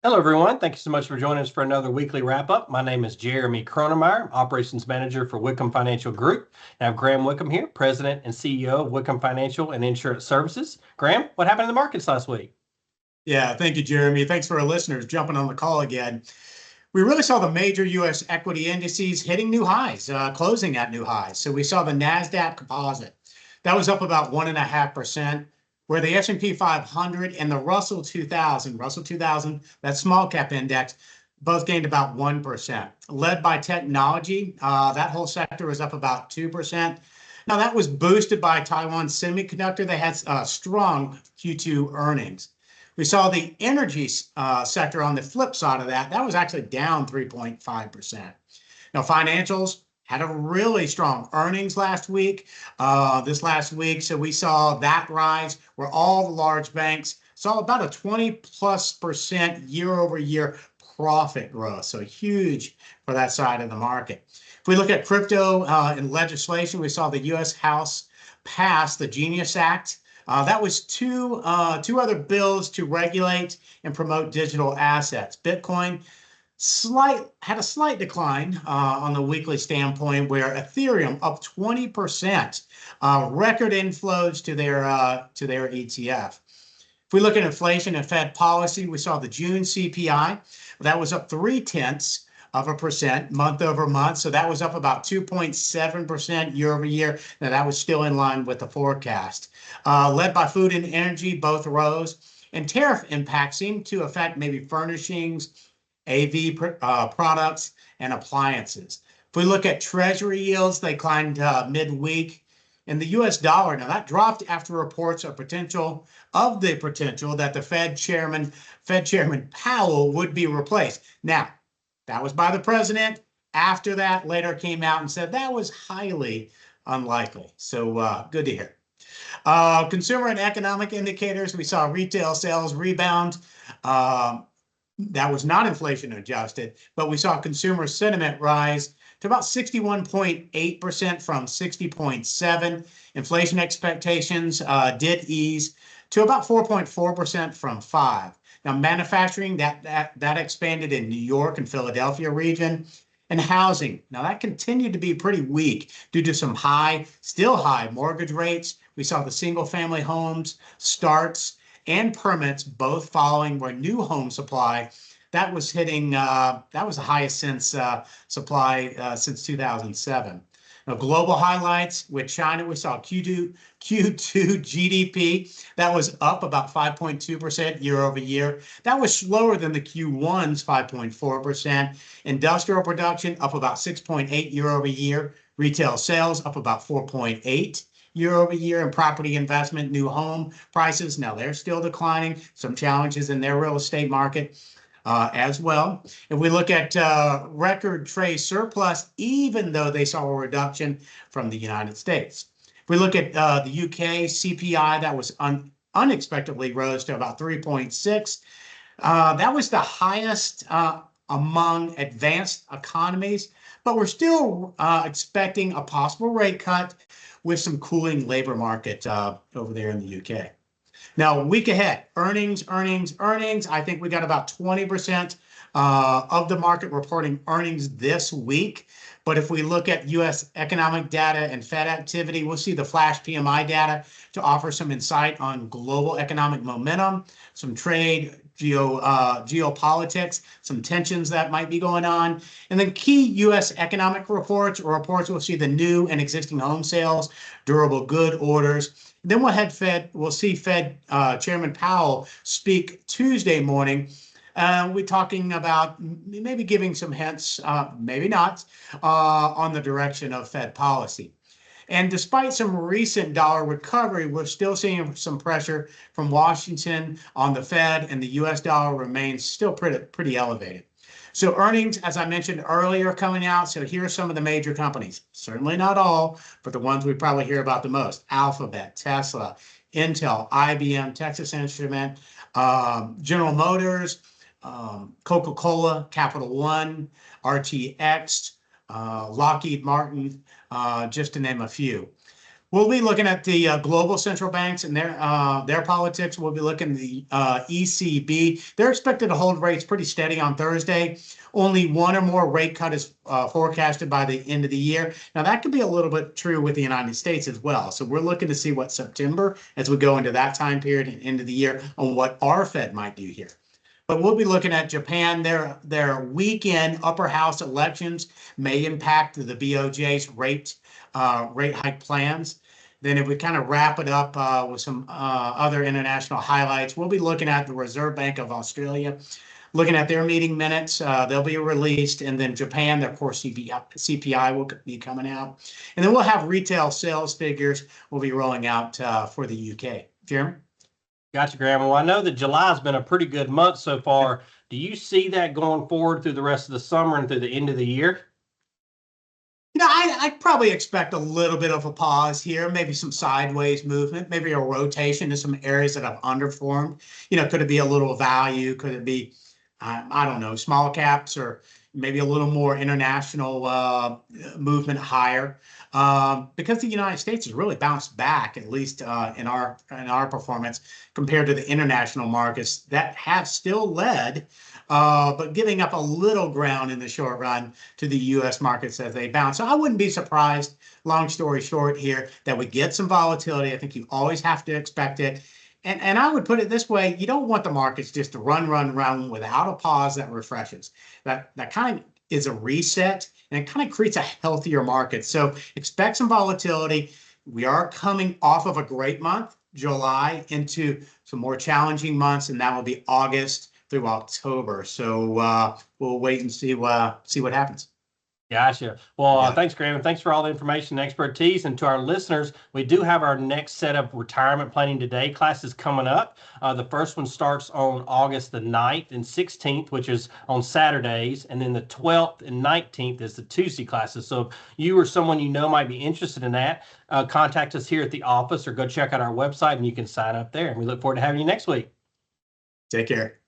Hello, everyone. Thank you so much for joining us for another weekly wrap-up. My name is Jeremy Kronemeyer, Operations Manager for Wickham Financial Group. I have Graham Wickham here, President and CEO of Wickham Financial and Insurance Services. Graham, what happened in the markets last week? Yeah, thank you, Jeremy. Thanks for our listeners jumping on the call again. We really saw the major U.S. equity indices hitting new highs, closing at new highs. So we saw the Nasdaq Composite. That was up about 1.5%, where the S&P 500 and the Russell 2000, that small cap index, both gained about 1%. Led by technology, that whole sector was up about 2%. Now, that was boosted by Taiwan Semiconductor. They had strong Q2 earnings. We saw the energy sector on the flip side of that. That was actually down 3.5%. Now, financials had a really strong earnings last week, this last week. So we saw that rise where all the large banks saw about a 20+% year-over-year profit growth. So huge for that side of the market. If we look at crypto and legislation, we saw the U.S. House pass the Genius Act. That was two other bills to regulate and promote digital assets. Bitcoin had a slight decline on the weekly standpoint, where Ethereum up 20%, record inflows to their ETF. If we look at inflation and Fed policy, we saw the June CPI that was up 0.3% month over month. So that was up about 2.7% year over year. Now that was still in line with the forecast. Led by food and energy, both rose. And tariff impact seemed to affect maybe furnishings, AV products, and appliances. If we look at Treasury yields, they climbed midweek. And the U.S. dollar, now that dropped after reports of the potential that the Fed Chairman Powell would be replaced. Now, that was by the president. After that, later came out and said that was highly unlikely. So good to hear. Consumer and economic indicators, we saw retail sales rebound. That was not inflation adjusted, but we saw consumer sentiment rise to about 61.8% from 60.7%. Inflation expectations did ease to about 4.4% from 5%. Now, manufacturing, that expanded in New York and Philadelphia region. And housing, now that continued to be pretty weak due to some still high mortgage rates. We saw the single family homes starts and permits both following, where new home supply, that was hitting, that was the highest since since 2007. Now, global highlights with China, we saw Q2 GDP. That was up about 5.2% year over year. That was slower than the Q1's 5.4%. Industrial production up about 6.8% year over year. Retail sales up about 4.8% year over year. And property investment, new home prices, now they're still declining. Some challenges in their real estate market as well. If we look at record trade surplus, even though they saw a reduction from the United States. If we look at the UK CPI, that was unexpectedly rose to about 3.6. That was the highest among advanced economies, but we're still expecting a possible rate cut with some cooling labor market over there in the UK. Now, week ahead, earnings. I think we got about 20% of the market reporting earnings this week. But if we look at U.S. economic data and Fed activity, we'll see the flash PMI data to offer some insight on global economic momentum, some trade, geopolitics, some tensions that might be going on. And then key U.S. economic reports we'll see the new and existing home sales, durable good orders. Then we'll see Fed Chairman Powell speak Tuesday morning. We're talking about maybe giving some hints, maybe not, on the direction of Fed policy. And despite some recent dollar recovery, we're still seeing some pressure from Washington on the Fed, and the U.S. dollar remains still pretty elevated. So earnings, as I mentioned earlier, coming out. So here are some of the major companies. Certainly not all, but the ones we probably hear about the most. Alphabet, Tesla, Intel, IBM, Texas Instrument, General Motors, Coca-Cola, Capital One, RTX, Lockheed Martin, just to name a few. We'll be looking at the global central banks and their politics. We'll be looking at the ECB. They're expected to hold rates pretty steady on Thursday. Only one or more rate cut is forecasted by the end of the year. Now, that could be a little bit true with the United States as well. So we're looking to see what September, as we go into that time period and end of the year, on what our Fed might do here. But we'll be looking at Japan. Their weekend upper house elections may impact the BOJ's rate hike plans. Then if we kind of wrap it up with some other international highlights, we'll be looking at the Reserve Bank of Australia, looking at their meeting minutes. They'll be released. And then Japan, their core CPI will be coming out. And then we'll have retail sales figures will be rolling out for the UK. Jeremy? Gotcha, Graham. Well, I know that July has been a pretty good month so far. Do you see that going forward through the rest of the summer and through the end of the year? I'd probably expect a little bit of a pause here, maybe some sideways movement, maybe a rotation to some areas that have underperformed. Could it be a little value? Could it be, I don't know, small caps, or maybe a little more international movement higher? Because the United States has really bounced back, at least in our performance, compared to the international markets that have still led, but giving up a little ground in the short run to the U.S. markets as they bounce. So I wouldn't be surprised, long story short here, that we get some volatility. I think you always have to expect it. And I would put it this way: you don't want the markets just to run without a pause that refreshes. That kind of is a reset, and it kind of creates a healthier market. So expect some volatility. We are coming off of a great month, July, into some more challenging months, and that will be August through October. So we'll wait and see what happens. Gotcha. Well, thanks, Graham. And thanks for all the information and expertise. And to our listeners, we do have our next set of retirement planning today classes coming up. The first one starts on August the 9th and 16th, which is on Saturdays. And then the 12th and 19th is the Tuesday classes. So if you or someone you know might be interested in that, contact us here at the office or go check out our website and you can sign up there. And we look forward to having you next week. Take care.